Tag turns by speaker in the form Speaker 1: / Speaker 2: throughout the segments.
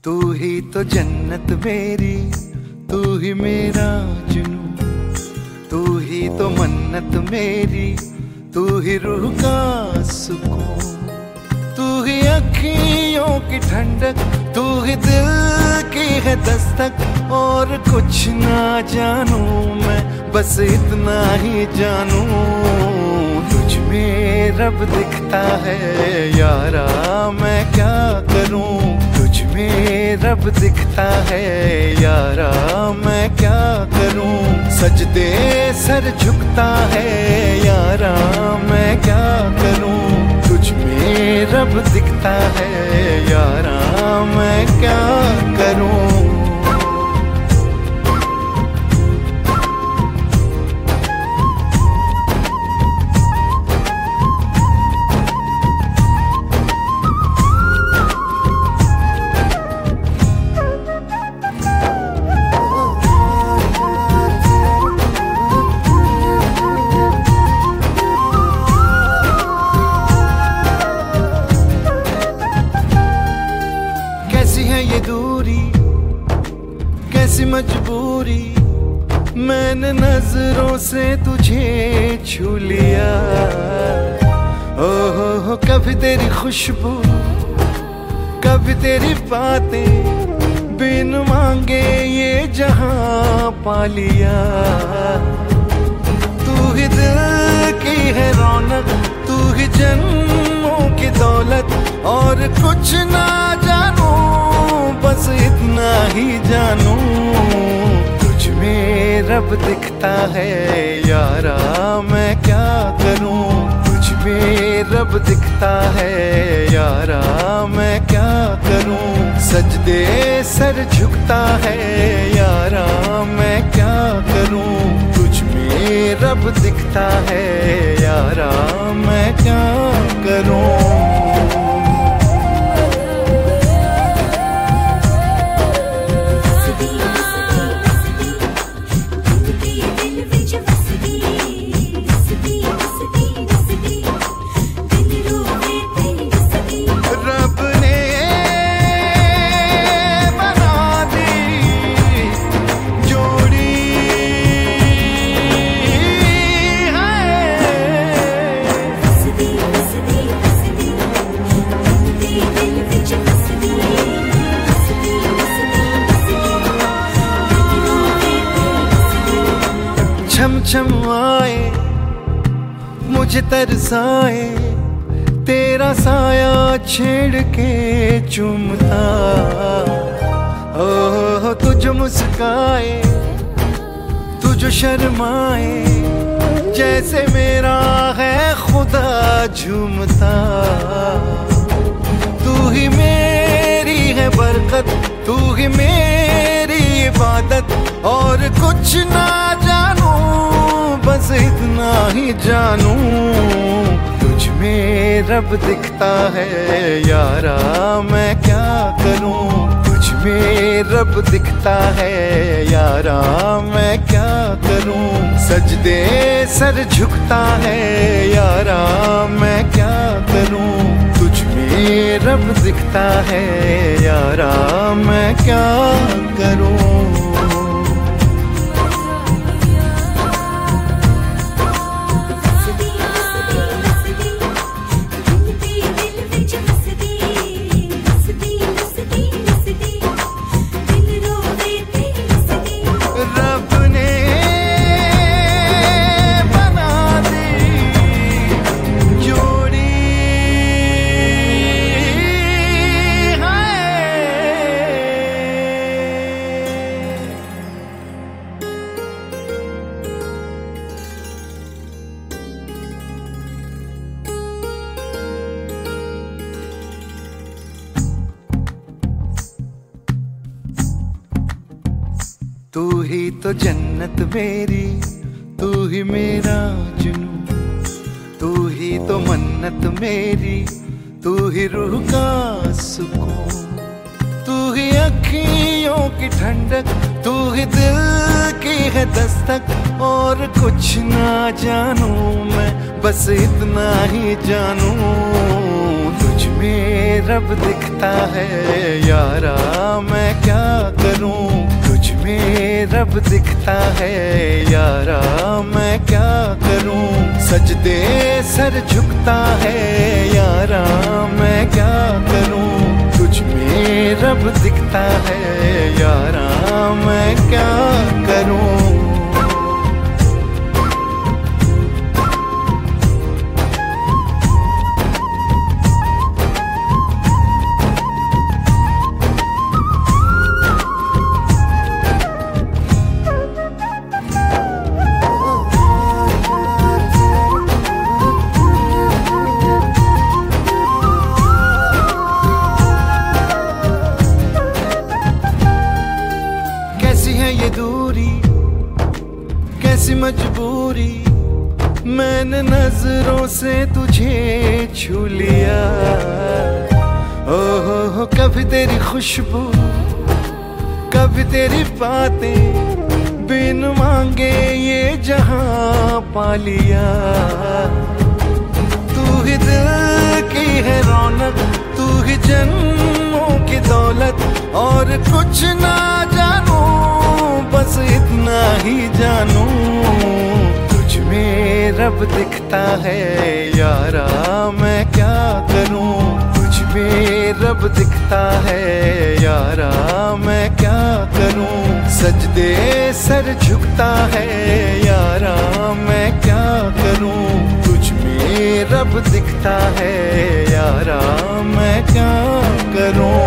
Speaker 1: तू ही तो जन्नत मेरी, तू ही मेरा जुनून, तू ही तो मन्नत मेरी, तू ही रूह का सुकून, तू ही अखियों की ठंडक, तू ही दिल की है दस्तक। और कुछ ना जानू मैं, बस इतना ही जानू, तुझ में रब दिखता है यारा, मैं क्या करूं। तुझ में रब दिखता है यारा, मैं क्या करूं। सजदे सर झुकता है यारा, मैं क्या करूं। तुझ में रब दिखता है यारा, मैं क्या करूं। ये दूरी कैसी मजबूरी, मैंने नजरों से तुझे छू लिया। ओहो कभी तेरी खुशबू, कभी तेरी बातें, बिन मांगे ये जहां पा लिया। तू ही दिल की है रौनक, तू ही जन्मों की दौलत। और कुछ ना जानू, बस इतना ही जानू, तुझ में रब दिखता है यारा, मैं क्या करूं। तुझ में रब दिखता है यारा, मैं क्या करूं। सजदे सर झुकता है यारा, मैं क्या करूं। तुझ में रब दिखता है यारा, मैं क्या करूं। छम छम आए मुझे तरसाए, तेरा साया छेड़ के चूमता। ओह तुझ मुस्काए, तुझ शर्माए, जैसे मेरा है खुदा झूमता। तू ही मेरी है बरकत, तू ही मेरी इबादत। और कुछ ना जानू, बस इतना ही जानू, तुझ में रब दिखता है यारा, मैं क्या करूं। तुझ में रब दिखता है यारा, मैं क्या करूं। सजदे सर झुकता है यारा, मैं क्या करूं। तुझ में रब दिखता है यारा, मैं क्या करूं। तू ही तो जन्नत मेरी, तू ही मेरा जुनून, तू ही तो मन्नत मेरी, तू ही रूह का सुकून, तू ही अखियों की ठंडक, तू ही दिल की है दस्तक। और कुछ ना जानू मैं, बस इतना ही जानू, तुझ में रब दिखता है यारा, मैं क्या करूं। तुझ में रब दिखता है यारा, मैं क्या करूं। सजदे सर झुकता है यारा, मैं क्या करूं। तुझ में रब दिखता है यारा, मैं क्या करूं। कैसी है ये दूरी, कैसी मजबूरी, मैंने नजरों से तुझे छू लिया। ओहो कभी तेरी खुशबू, कभी तेरी बातें, बिन मांगे ये जहां पा लिया। तू ही दिल की है रौनक, तू ही जन्मों की दौलत, और कुछ ना जानू बस इतना ही जानू। तुझ में रब दिखता है यारा, मैं क्या करूं। तुझ में रब दिखता है यारा, मैं क्या करूं। सजदे सर झुकता है यारा, मैं क्या करूं। तुझ में रब दिखता है यारा, मैं क्या करूं।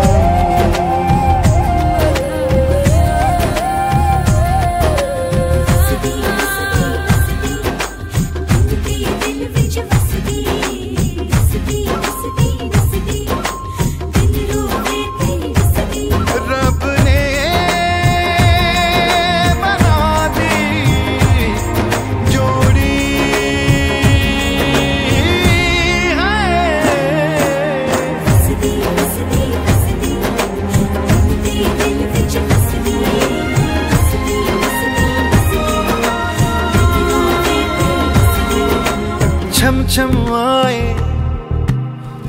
Speaker 1: छम छम आए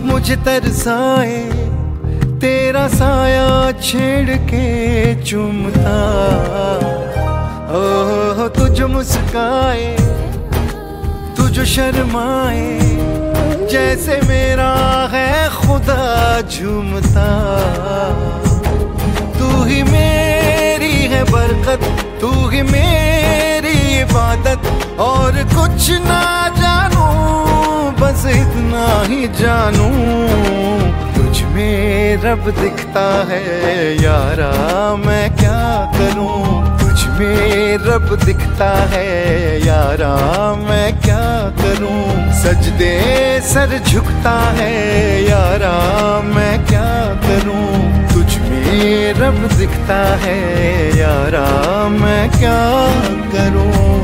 Speaker 1: मुझे तरसाए, तेरा साया छेड़ के चूमता। ओह तुझ मुस्काए, तुझ शर्माए, जैसे मेरा है खुदा झूमता। तू ही मेरी है बरकत, तू ही मेरी इबादत, और कुछ ना जानू बस इतना ही जानू। तुझ में रब दिखता है यारा, मैं क्या करूं। तुझ में रब दिखता है यारा, मैं क्या करूं। सजदे सर झुकता है यारा, मैं क्या करूं। तुझ में रब दिखता है यारा, मैं क्या करूं।